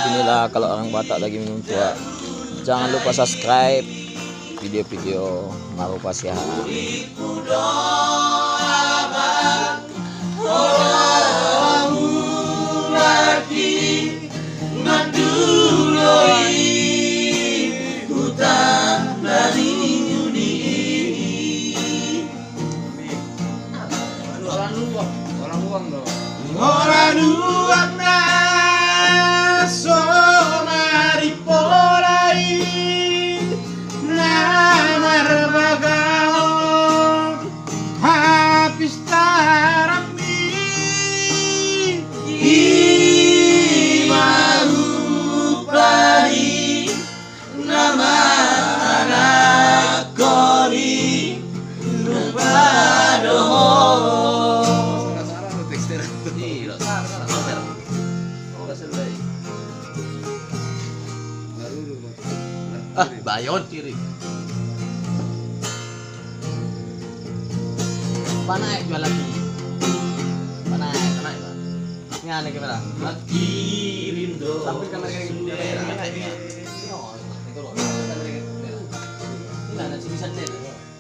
Beginilah kalau orang Batak lagi minum tua. Jangan lupa subscribe video-video Marupa Siahaan. Orang luang na somari porai na marbagahon habis tarami imarupai nama anak kori lupadoh. Bayon kiri. Panai jual lagi. Panai. Ini aneh gimana? Kirim do. Sampai kan lagi ini mana sih bisa nih?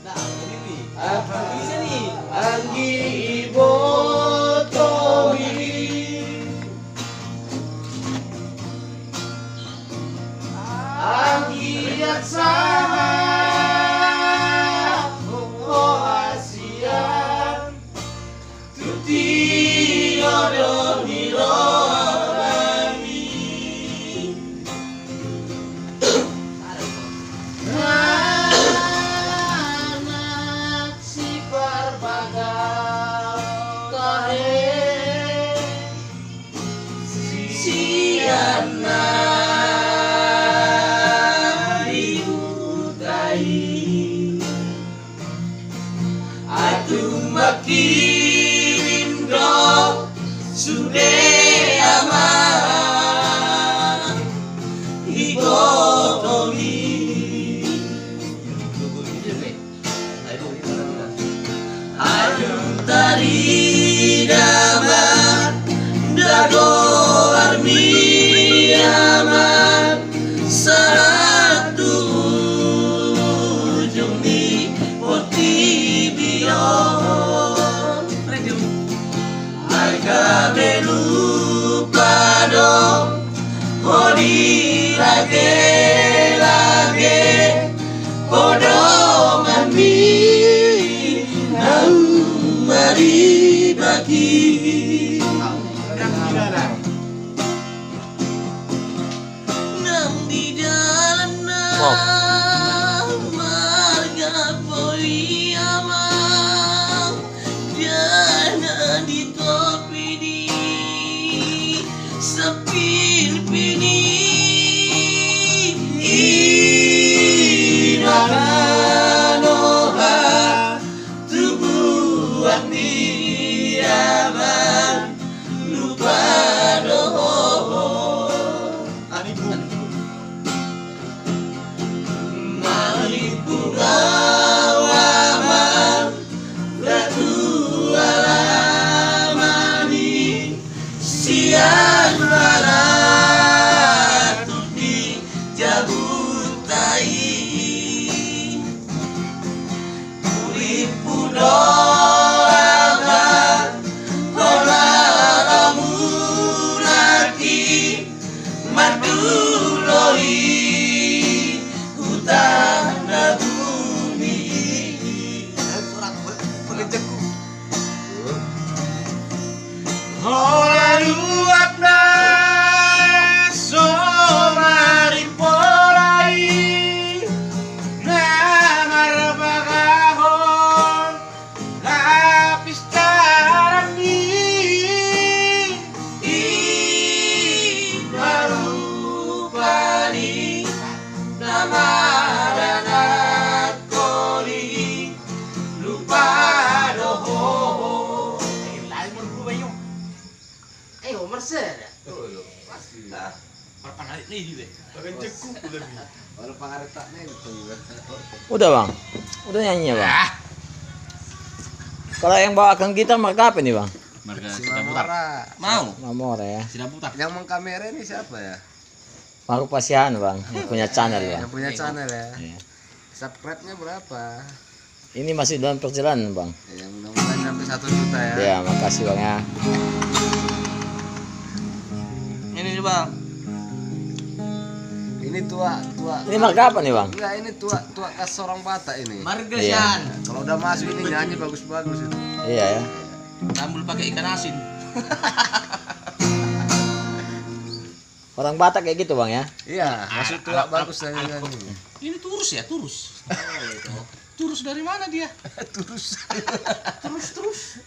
Nah, ini. Bisa nih. Anggi ibu tohi. Anggi yaksama. Oh Asia. Tuti odo hirorami. Anak si Barbagao tahe si anak diutai atu makirim do sude aman igotomi. Adum tari daman dago armi aman satu ujung di poti bion harga belu pado hodi lage podo mami mari bagi nang di dalam marga poliamang jana di topi di sepil pini Manoha tubuh hati aman lupa doho malipu gawaman ratu alamani siang ratu di jabutai Puripu doaman Holaramu lagi Maduloi Hutan bumi Holaru apna somari porai namar bagahon lapis tarani baru pari nama anak kori lupa doho lain mun bayo ayo merser pasti lah pangarit nih dia pakai cekuk lebih Baru pangarit tak nih itu. Udah bang, udah nyanyi ya bang. Kalau yang bawakan kita marka apa nih bang? Marga Sidaputar. Mau? Nomor ya. Sidaputar. Yang mengkamera ini siapa ya? Marupa Sihan bang, yang punya channel bang. Yang punya channel ya. Iya. Subscribe-nya berapa? Ini masih dalam perjalanan bang. Ya mudah-mudahan sampai 1 juta ya. Ya makasih bang ya. Ini nih bang. Ini tua. Ini marga apa nih bang? Enggak, ini tua khas orang Batak ini. Marga Iya. Sian. Kalau udah masuk ini nyanyi bagus-bagus itu. Iya ya. Sambal pakai ikan asin. Orang Batak kayak gitu bang ya. Iya, masuk tua bagus nyanyi. Ini turus ya, turus. Turus dari mana dia? Terus Terus.